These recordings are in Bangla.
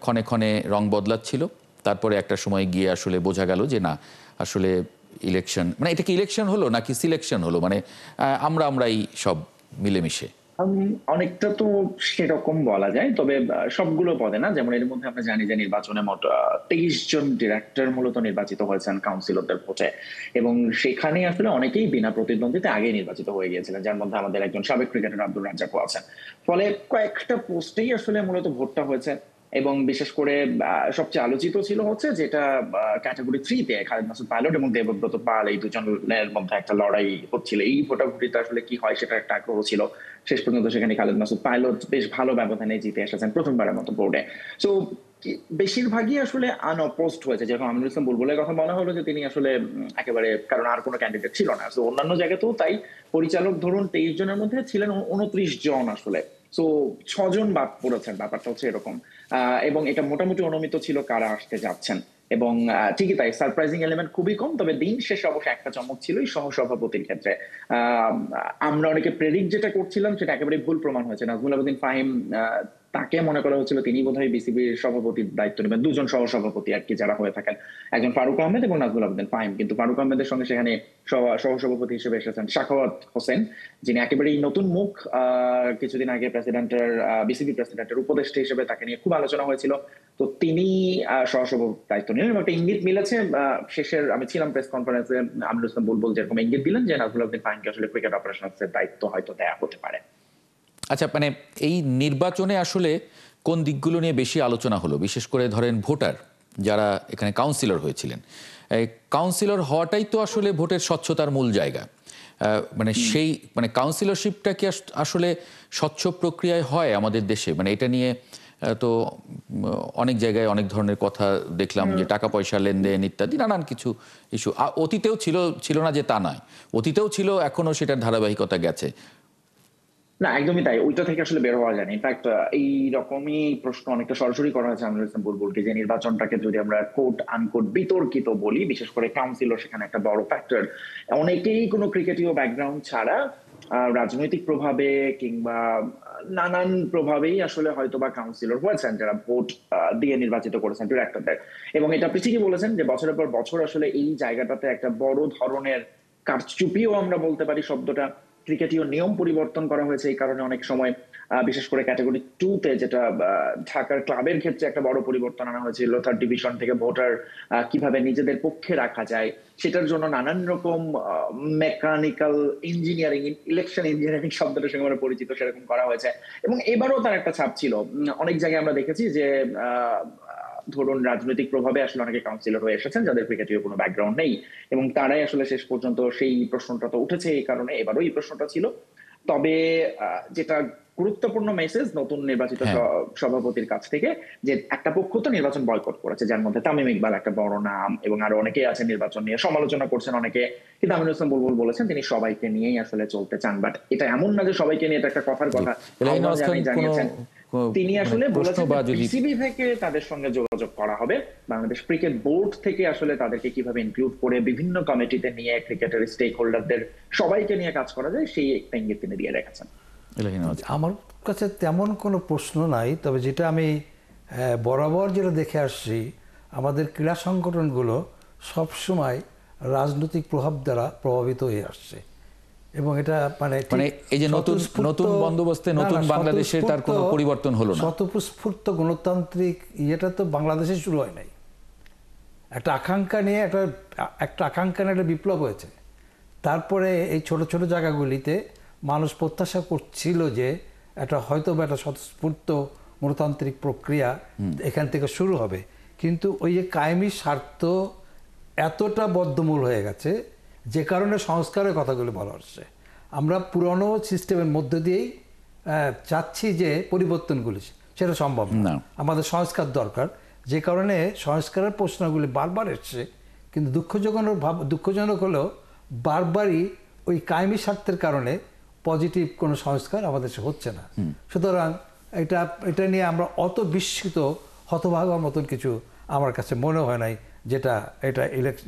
ক্ষণে ক্ষণে রং বদলাচ্ছিল। তারপরে একটা সময় গিয়ে আসলে বোঝা গেল যে না, আসলে ইলেকশন মানে এটা কি ইলেকশন হলো নাকি সিলেকশন হলো, মানে আমরাই সব মিলেমিশে। অনেকটা তো সেরকম বলা যায়, তবে সবগুলো পদে না। যেমন এর মধ্যে আমরা জানি যে নির্বাচনে মোট 23 জন ডিরেক্টর মূলত নির্বাচিত হয়েছেন কাউন্সিলরদের ভোটে, এবং সেখানে আসলে অনেকেই বিনা প্রতিদ্বন্দ্বিতা আগে নির্বাচিত হয়ে গিয়েছিলেন, যার মধ্যে আমাদের একজন সাবেক ক্রিকেটার আব্দুর রাজ্জাকও আছেন। ফলে কয়েকটা পোস্টেই আসলে মূলত ভোটটা হয়েছে, এবং বিশেষ করে সবচেয়ে আলোচিত ছিল হচ্ছে যেটা ক্যাটাগরি 3-তে খালেদ মাসুদ পাইলট এবং দেবব্রত পাল, এই দুজনের মধ্যে একটা লড়াই হচ্ছিল। এই ভোটাভুটিতে আসলে কি হয় সেটা একটা আগ্রহ ছিল। শেষ পর্যন্ত সেখানে খালেদ মাসুদ পাইলট বেশ ভালো ব্যবধানে জিতে এসেছেন প্রথমবারের মতো বোর্ডে। সো বেশিরভাগই আসলে আনঅপোজড হয়েছে। যেরকম আমিনুল ইসলাম বুলবুলের কথা বলা হলো যে তিনি আসলে একেবারে, কারণ আর কোনো ক্যান্ডিডেট ছিল না। সো অন্যান্য জায়গাতেও তাই, পরিচালক ধরুন 23 জনের মধ্যে ছিলেন 29 জন আসলে। সো 6 জন বাদ পড়েছেন, ব্যাপারটা হচ্ছে এরকম। এবং এটা মোটামুটি অনুমিত ছিল কারা আসতে যাচ্ছেন, এবং ঠিকই তাই, সারপ্রাইজিং এলিমেন্ট খুবই কম। তবে দিন শেষে অবশ্য একটা চমক ছিল এই সহসভাপতির ক্ষেত্রে। আমরা অনেকে প্রেডিক্ট যেটা করছিলাম সেটা একেবারে ভুল প্রমাণ হয়েছে। নাজমুল আবেদিন ফাহিম, তাকে মনে করা হচ্ছিল তিনি বোধহয় বিসিবির সভাপতির দায়িত্ব নেবেন, দুজন সহসভাপতি আর কি যারা হয়ে থাকেন, একজন ফারুক আহমেদ এবং নাজমুল আবেদিন ফাহিম। কিন্তু ফারুক আহমেদের সঙ্গে সেখানে সহসভাপতি হিসেবে এসেছেন সাখাওয়াত হোসেন, যিনি একেবারেই নতুন মুখ। কিছুদিন আগে বিসিবি প্রেসিডেন্টের উপদেষ্টা হিসেবে তাকে নিয়ে খুব আলোচনা হয়েছিল। তো তিনি সহসভাপতি দায়িত্ব নিলেন, এবং একটা ইঙ্গিত মিলেছে। শেষের আমি ছিলাম প্রেস কনফারেন্সে, আমিনুল ইসলাম বুলবুল যেরকম ইঙ্গিত দিলেন যে নাজমুল আবেদিন ফাহিমকে আসলে ক্রিকেট অপারেশনসের দায়িত্ব হয়তো দেয়া হতে পারে। আচ্ছা, মানে এই নির্বাচনে আসলে কোন দিকগুলো নিয়ে বেশি আলোচনা হলো, বিশেষ করে ধরেন ভোটার যারা এখানে কাউন্সিলর হয়েছিলেন, এই কাউন্সিলর হওয়াটাই তো আসলে ভোটের স্বচ্ছতার মূল জায়গা। মানে সেই মানে কাউন্সিলরশিপটা কি আসলে স্বচ্ছ প্রক্রিয়ায় হয় আমাদের দেশে? মানে এটা নিয়ে তো অনেক জায়গায় অনেক ধরনের কথা দেখলাম, যে টাকা পয়সা লেনদেন ইত্যাদি নানান কিছু ইস্যু অতীতেও ছিল না যে তা নয়, অতীতেও ছিল, এখনো সেটার ধারাবাহিকতা গেছে। না, একদমই তাই। ওইটা থেকে আসলে বের হওয়া যায় না। ইনফ্যাক্ট এই রকমই প্রশ্ন অনেকটা সরাসরি করা হয়েছে আমিনুল ইসলাম বুলবুলকে, যে নির্বাচনটাকে যদি আমরা কোট আনকোট বিতর্কিত বলি, বিশেষ করে কাউন্সিলর সেখানে একটা বড় ফ্যাক্টর। অনেকেই কোনো ক্রিকেটীয় ব্যাকগ্রাউন্ড ছাড়া রাজনৈতিক প্রভাবে কিংবা নানান প্রভাবেই আসলে হয়তো বা কাউন্সিলর হয়েছেন, যারা ভোট দিয়ে নির্বাচিত করেছেন ডিরেক্টরদের। এবং এটা আপনি ঠিকই বলেছেন যে বছরের পর বছর আসলে এই জায়গাটাতে একটা বড় ধরনের কারচুপিও আমরা বলতে পারি শব্দটা। ক্রিকেটীয় নিয়ম পরিবর্তন করা হয়েছে এই কারণে অনেক সময়, বিশেষ করে ক্যাটাগরি 2-তে, যেটা ঢাকার ক্লাবের ক্ষেত্রে একটা বড় পরিবর্তন আনা হয়েছিল। 3rd ডিভিশন থেকে ভোটার কিভাবে নিজেদের পক্ষে রাখা যায় সেটার জন্য নানান রকম মেকানিক্যাল ইঞ্জিনিয়ারিং, ইলেকশন ইঞ্জিনিয়ারিং শব্দটার সঙ্গে আমরা পরিচিত, সেরকম করা হয়েছে। এবং এবারও তার একটা ছাপ ছিল। অনেক জায়গায় আমরা দেখেছি যে ধরুন রাজনৈতিক প্রভাবে আসলে অনেকে কাউন্সিলর হয়ে এসেছেন যাদের ক্রিকেটীয় কোনো ব্যাকগ্রাউন্ড নেই, এবং তারাই আসলে শেষ পর্যন্ত, সেই প্রশ্নটা তো উঠেছে এই কারণে, এবারও এই প্রশ্নটা ছিল। তবে যেটা গুরুত্বপূর্ণ মেসেজ নতুন নির্বাচিত হ্যাঁ, সভাপতির কাছ থেকে, যে একটা পক্ষ তো নির্বাচন বয়কট করেছে, যার মধ্যে তামিম ইকবাল একটা বড় নাম, এবং আরো অনেকেই আছে নির্বাচন নিয়ে সমালোচনা করছেন অনেকে। কিন্তু আমিনুল ইসলাম বুলবুল বলেছেন তিনি সবাইকে নিয়েই আসলে চলতে চান। বাট এটা এমন না যে সবাইকে নিয়ে, এটা একটা কথার কথা। আহ্বান জানিয়েছেন তিনি, আসলে বলেছেন বিসিবি থেকে তাদের সঙ্গে যোগাযোগ করা হবে, বাংলাদেশ ক্রিকেট বোর্ড থেকে আসলে তাদেরকে কিভাবে ইনক্লুড করে বিভিন্ন কমিটিতে নিয়ে ক্রিকেটের স্টেক হোল্ডারদের সবাইকে নিয়ে কাজ করা যায়, সেই একটা ইঙ্গিত তিনি দিয়ে রেখেছেন। আমার কাছে তেমন কোনো প্রশ্ন নাই, তবে যেটা আমি বরাবর যেটা দেখে আসছি, আমাদের ক্রীড়া সংগঠনগুলো সবসময় রাজনৈতিক প্রভাব দ্বারা প্রভাবিত হয়ে আসছে, এবং এটা মানে এই যে নতুন বন্দোবস্তে নতুন বাংলাদেশে তার কোনো পরিবর্তন হলো না। স্বতঃস্ফূর্ত গণতান্ত্রিক ইয়েটা তো বাংলাদেশে শুরু হয় নাই। একটা আকাঙ্ক্ষা নিয়ে একটা বিপ্লব হয়েছে। তারপরে এই ছোট ছোট জায়গাগুলিতে মানুষ প্রত্যাশা করছিল যে একটা হয়তো বা একটা স্বতঃস্ফূর্ত গণতান্ত্রিক প্রক্রিয়া এখান থেকে শুরু হবে, কিন্তু ওই যে কায়েমি স্বার্থ এতটা বদ্ধমূল হয়ে গেছে, যে কারণে সংস্কারের কথাগুলো বলা হচ্ছে। আমরা পুরনো সিস্টেমের মধ্য দিয়েই চাচ্ছি যে পরিবর্তনগুলি, সেটা সম্ভব না, আমাদের সংস্কার দরকার। যে কারণে সংস্কারের প্রশ্নগুলি বারবার এসছে, কিন্তু দুঃখজনক হলেও বারবারই ওই কায়েমি স্বার্থের কারণে পজিটিভ কোনো সংস্কার আমাদের হচ্ছে না। সুতরাং এটা নিয়ে আমরা অত বিস্মিত হতভাগার মতন কিছু আমার কাছে মনে হয় নাই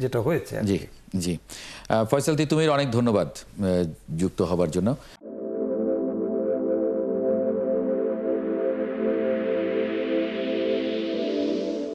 যেটা হয়েছে। জি জি, ফয়সাল তিতুমীর, অনেক ধন্যবাদ যুক্ত হবার জন্য।